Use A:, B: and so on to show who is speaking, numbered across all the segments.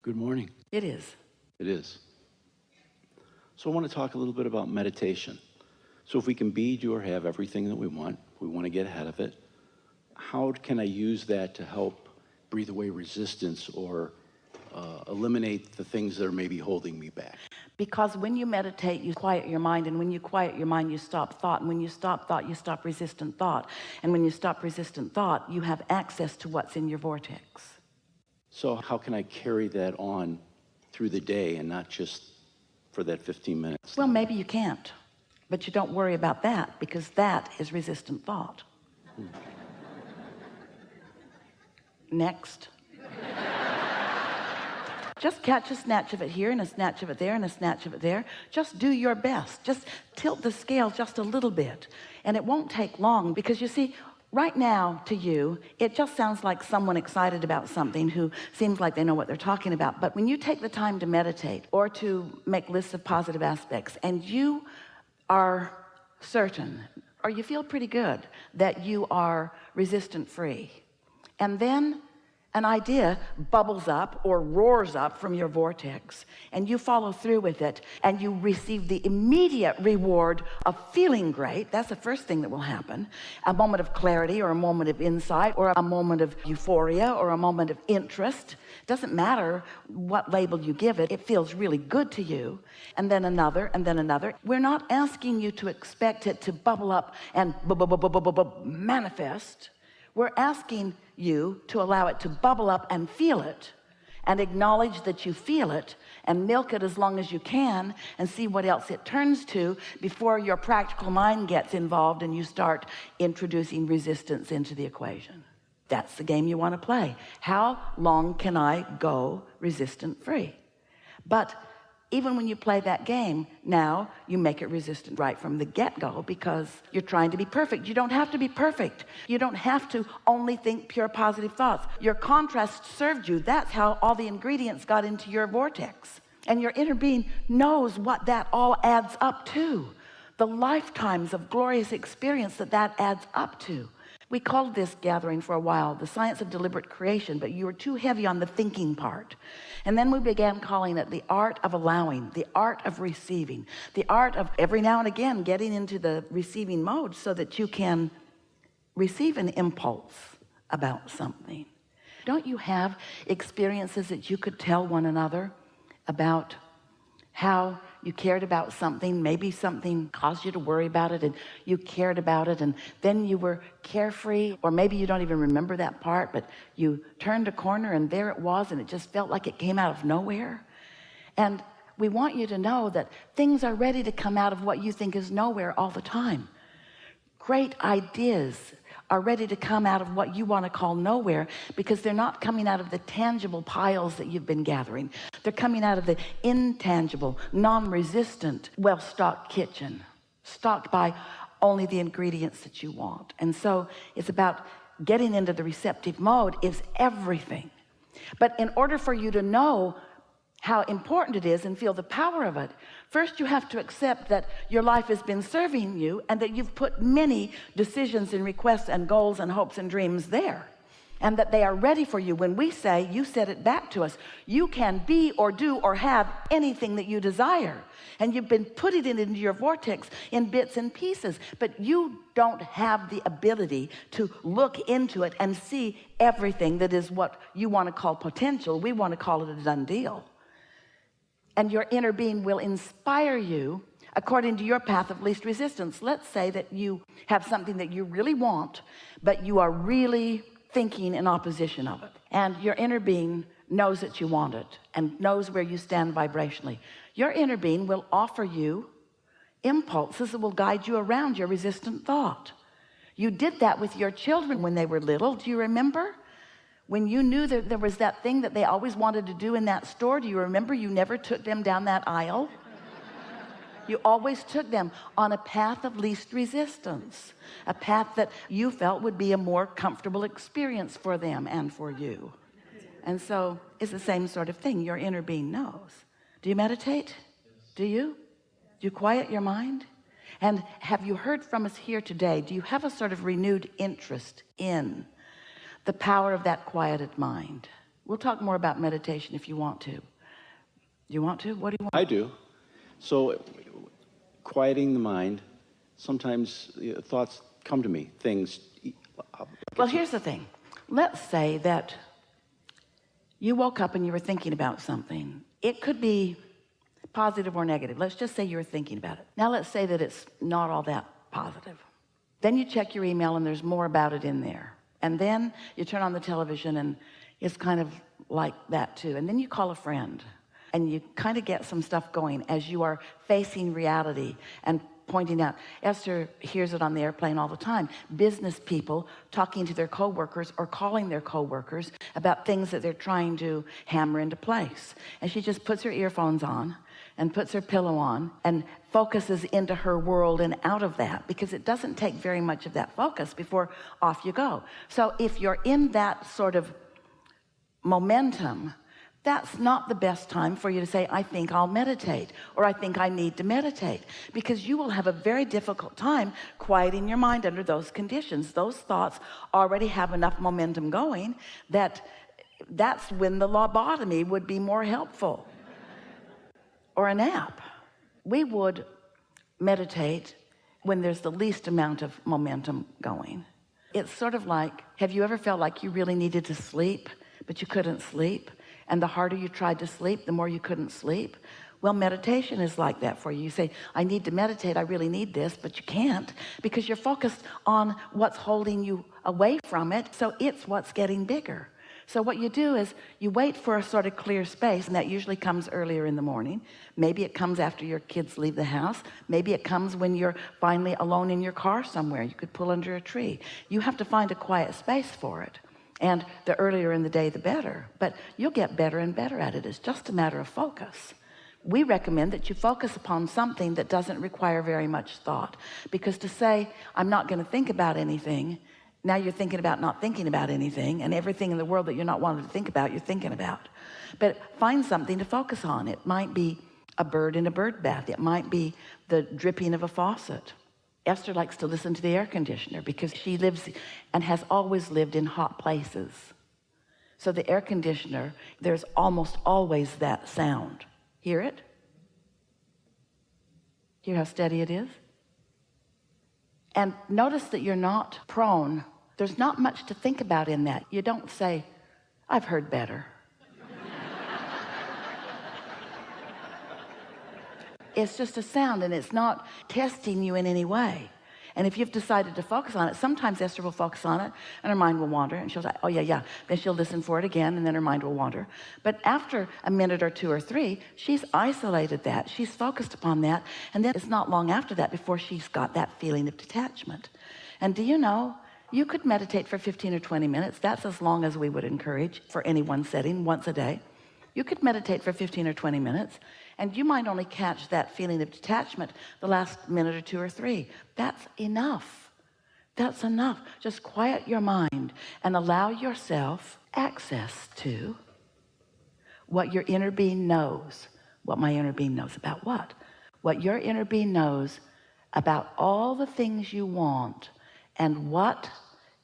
A: Good morning.
B: It is.
A: It is. So I want to talk a little bit about meditation. So if we can be, do, or have everything that we want to get ahead of it, how can I use that to help breathe away resistance or eliminate the things that are maybe holding me back?
B: Because when you meditate, you quiet your mind, and when you quiet your mind, you stop thought, and when you stop thought, you stop resistant thought, and when you stop resistant thought, you have access to what's in your vortex.
A: So how can I carry that on through the day and not just for that 15 minutes?
B: Well, maybe you can't, but you don't worry about that, because that is resistant thought. Next. Just catch a snatch of it here and a snatch of it there and a snatch of it there. Just do your best. Just tilt the scale just a little bit, and it won't take long, because you see, right now to you it just sounds like someone excited about something who seems like they know what they're talking about. But when you take the time to meditate or to make lists of positive aspects, and you are certain, or you feel pretty good that you are resistant free, and then an idea bubbles up or roars up from your vortex, and you follow through with it, and you receive the immediate reward of feeling great. That's the first thing that will happen. A moment of clarity, or a moment of insight, or a moment of euphoria, or a moment of interest. Doesn't matter what label you give it, it feels really good to you. And then another, and then another. We're not asking you to expect it to bubble up and manifest. We're asking you to allow it to bubble up and feel it, and acknowledge that you feel it, and milk it as long as you can, and see what else it turns to before your practical mind gets involved and you start introducing resistance into the equation. That's the game you want to play. How long can I go resistant free? But even when you play that game, now you make it resistant right from the get-go, because you're trying to be perfect. You don't have to be perfect. You don't have to only think pure positive thoughts. Your contrast served you. That's how all the ingredients got into your vortex, and your inner being knows what that all adds up to, the lifetimes of glorious experience that adds up to. We called this gathering for a while the science of deliberate creation, but you were too heavy on the thinking part. And then we began calling it the art of allowing, the art of receiving, the art of every now and again getting into the receiving mode, so that you can receive an impulse about something. Don't you have experiences that you could tell one another about how you cared about something? Maybe something caused you to worry about it, and you cared about it, and then you were carefree, or maybe you don't even remember that part, but you turned a corner and there it was, and it just felt like it came out of nowhere. And we want you to know that things are ready to come out of what you think is nowhere all the time. Great ideas are ready to come out of what you want to call nowhere, because they're not coming out of the tangible piles that you've been gathering. They're coming out of the intangible, non-resistant, well-stocked kitchen, stocked by only the ingredients that you want. And so it's about getting into the receptive mode is everything. But in order for you to know how important it is and feel the power of it, first you have to accept that your life has been serving you, and that you've put many decisions and requests and goals and hopes and dreams there, and that they are ready for you. When we say, you said it back to us, you can be or do or have anything that you desire, and you've been putting it into your vortex in bits and pieces, but you don't have the ability to look into it and see everything that is what you want to call potential. We want to call it a done deal. And your inner being will inspire you according to your path of least resistance. Let's say that you have something that you really want, but you are really thinking in opposition of it, and your inner being knows that you want it and knows where you stand vibrationally. Your inner being will offer you impulses that will guide you around your resistant thought. You did that with your children when they were little. Do you remember? When you knew that there was that thing that they always wanted to do in that store, do you remember you never took them down that aisle? You always took them on a path of least resistance, a path that you felt would be a more comfortable experience for them and for you. And so it's the same sort of thing. Your inner being knows. Do you meditate? Do you? Do you quiet your mind? And have you heard from us here today? Do you have a sort of renewed interest in the power of that quieted mind? We'll talk more about meditation if you want to. You want to? What do you want?
A: I do. So, quieting the mind, sometimes thoughts come to me, things.
B: Well, here's the thing. Let's say that you woke up and you were thinking about something. It could be positive or negative. Let's just say you were thinking about it. Now let's say that it's not all that positive. Then you check your email and there's more about it in there. And then you turn on the television and it's kind of like that too. And then you call a friend and you kind of get some stuff going as you are facing reality and pointing out. Esther hears it on the airplane all the time. Business people talking to their coworkers or calling their coworkers about things that they're trying to hammer into place. And she just puts her earphones on and puts her pillow on and focuses into her world and out of that, because it doesn't take very much of that focus before off you go. So if you're in that sort of momentum, that's not the best time for you to say, I think I'll meditate, or I think I need to meditate, because you will have a very difficult time quieting your mind under those conditions. Those thoughts already have enough momentum going that's when the lobotomy would be more helpful, or a nap. We would meditate when there's the least amount of momentum going. It's sort of like, have you ever felt like you really needed to sleep, but you couldn't sleep? And the harder you tried to sleep, the more you couldn't sleep. Well, meditation is like that for you. You say, I need to meditate, I really need this, but you can't, because you're focused on what's holding you away from it. So it's what's getting bigger. So what you do is you wait for a sort of clear space, and that usually comes earlier in the morning. Maybe it comes after your kids leave the house. Maybe it comes when you're finally alone in your car somewhere. You could pull under a tree. You have to find a quiet space for it. And the earlier in the day, the better. But you'll get better and better at it. It's just a matter of focus. We recommend that you focus upon something that doesn't require very much thought. Because to say, I'm not going to think about anything, now you're thinking about not thinking about anything, and everything in the world that you're not wanting to think about, you're thinking about. But find something to focus on. It might be a bird in a bird bath. It might be the dripping of a faucet. Esther likes to listen to the air conditioner because she lives and has always lived in hot places. So the air conditioner, there's almost always that sound. Hear it? Hear how steady it is? And notice that you're not prone. There's not much to think about in that. You don't say, I've heard better. It's just a sound, and it's not testing you in any way. And if you've decided to focus on it, sometimes Esther will focus on it and her mind will wander, and she'll say, oh yeah. Then she'll listen for it again, and then her mind will wander. But after a minute or two or three, she's isolated that. She's focused upon that. And then it's not long after that before she's got that feeling of detachment. And do you know, you could meditate for 15 or 20 minutes. That's as long as we would encourage for any one setting, once a day. You could meditate for 15 or 20 minutes, and you might only catch that feeling of detachment the last minute or two or three. That's enough. That's enough. Just quiet your mind and allow yourself access to what your inner being knows. What my inner being knows about what? What your inner being knows about all the things you want and what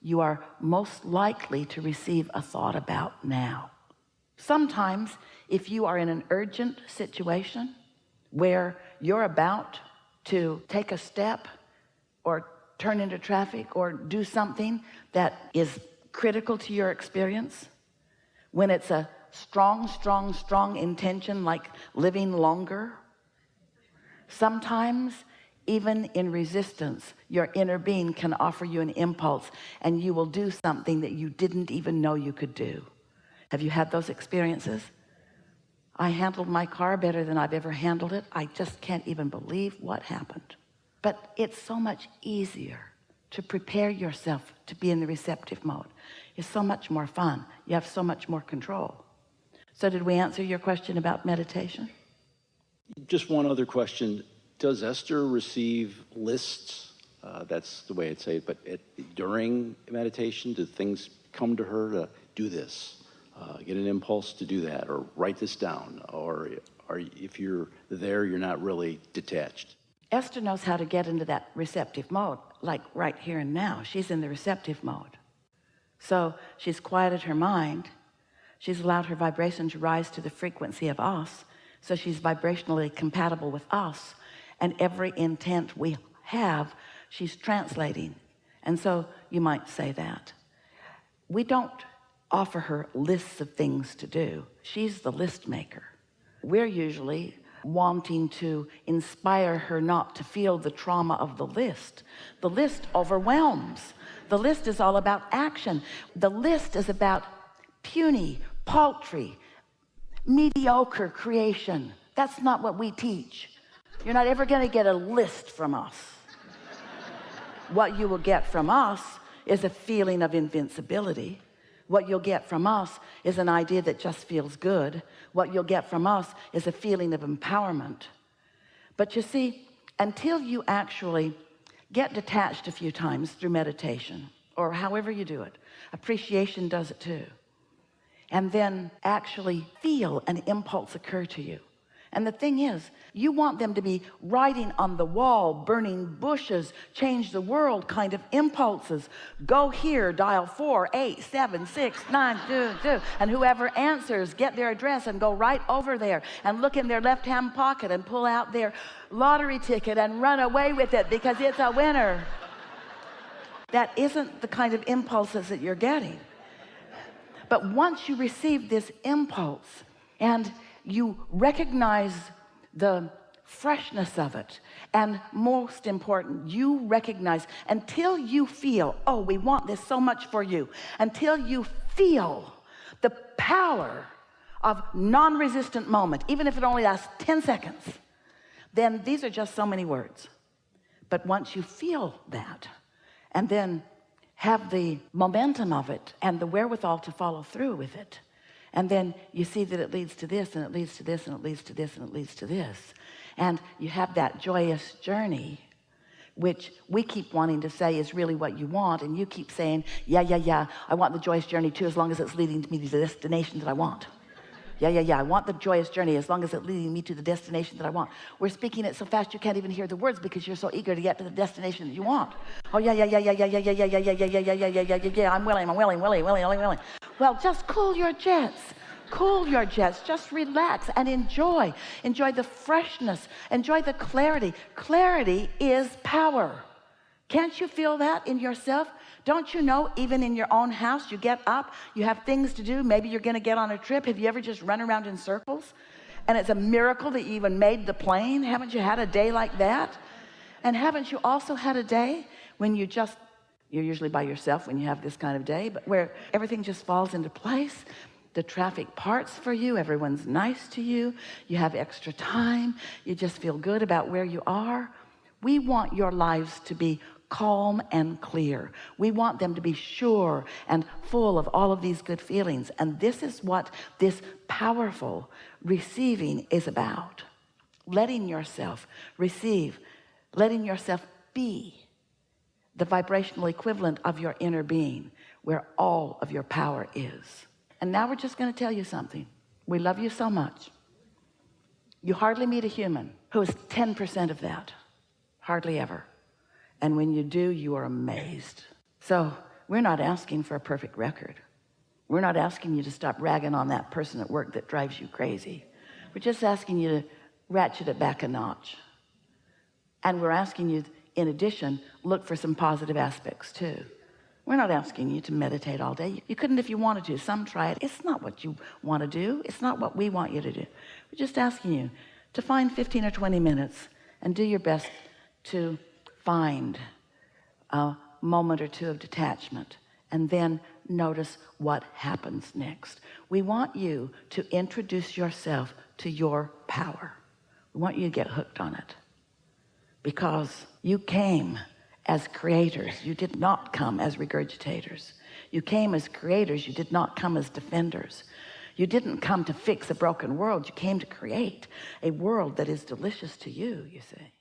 B: you are most likely to receive a thought about now. Sometimes, if you are in an urgent situation where you're about to take a step or turn into traffic or do something that is critical to your experience, when it's a strong intention like living longer, sometimes even in resistance, your inner being can offer you an impulse, and you will do something that you didn't even know you could do. Have you had those experiences? I handled my car better than I've ever handled it. I just can't even believe what happened. But it's so much easier to prepare yourself to be in the receptive mode. It's so much more fun. You have so much more control. So did we answer your question about meditation?
A: Just one other question. Does Esther receive lists? That's the way I'd say it. But during meditation, do things come to her to do this? Get an impulse to do that, or write this down, or if you're there, you're not really detached.
B: Esther knows how to get into that receptive mode, like right here and now. She's in the receptive mode. So she's quieted her mind. She's allowed her vibration to rise to the frequency of us, so she's vibrationally compatible with us, and every intent we have, she's translating. And so you might say that we don't offer her lists of things to do. She's the list maker. We're usually wanting to inspire her not to feel the trauma of the list. The list overwhelms. The list is all about action. The list is about puny, paltry, mediocre creation. That's not what we teach. You're not ever going to get a list from us. What you will get from us is a feeling of invincibility. What you'll get from us is an idea that just feels good. What you'll get from us is a feeling of empowerment. But you see, until you actually get detached a few times through meditation, or however you do it, appreciation does it too, and then actually feel an impulse occur to you. And the thing is, you want them to be writing on the wall, burning bushes, change the world kind of impulses. Go here, dial 4876922, and whoever answers, get their address and go right over there and look in their left-hand pocket and pull out their lottery ticket and run away with it because it's a winner. That isn't the kind of impulses that you're getting. But once you receive this impulse and you recognize the freshness of it, and most important, you recognize, until you feel, oh, we want this so much for you, until you feel the power of non-resistant moment, even if it only lasts 10 seconds, then these are just so many words. But once you feel that, and then have the momentum of it and the wherewithal to follow through with it, and then you see that it leads to this, and it leads to this, and it leads to this, and it leads to this, and you have that joyous journey, which we keep wanting to say is really what you want, and you keep saying, yeah, I want the joyous journey too, as long as it's leading me to the destination that I want. Yeah, I want the joyous journey as long as it's leading me to the destination that I want. We're speaking it so fast you can't even hear the words because you're so eager to get to the destination that you want. Oh, yeah, I'm willing. Well, just cool your jets. Cool your jets. Just relax and enjoy. Enjoy the freshness. Enjoy the clarity. Clarity is power. Can't you feel that in yourself? Don't you know, even in your own house, you get up, you have things to do, maybe you're going to get on a trip. Have you ever just run around in circles? And it's a miracle that you even made the plane. Haven't you had a day like that? And haven't you also had a day when you're usually by yourself when you have this kind of day, but where everything just falls into place? The traffic parts for you, everyone's nice to you, you have extra time, you just feel good about where you are. We want your lives to be calm and clear. We want them to be sure and full of all of these good feelings. And this is what this powerful receiving is about. Letting yourself receive, letting yourself be the vibrational equivalent of your inner being, where all of your power is. And now we're just going to tell you something. We love you so much. You hardly meet a human who is 10% of that. Hardly ever. And when you do, you are amazed. So we're not asking for a perfect record. We're not asking you to stop ragging on that person at work that drives you crazy. We're just asking you to ratchet it back a notch. And we're asking you, in addition, look for some positive aspects too. We're not asking you to meditate all day. You couldn't if you wanted to. Some try it. It's not what you want to do. It's not what we want you to do. We're just asking you to find 15 or 20 minutes and do your best to find a moment or two of detachment, and then notice what happens next. We want you to introduce yourself to your power. We want you to get hooked on it, because you came as creators. You did not come as regurgitators. You came as creators. You did not come as defenders. You didn't come to fix a broken world. You came to create a world that is delicious to you, you see.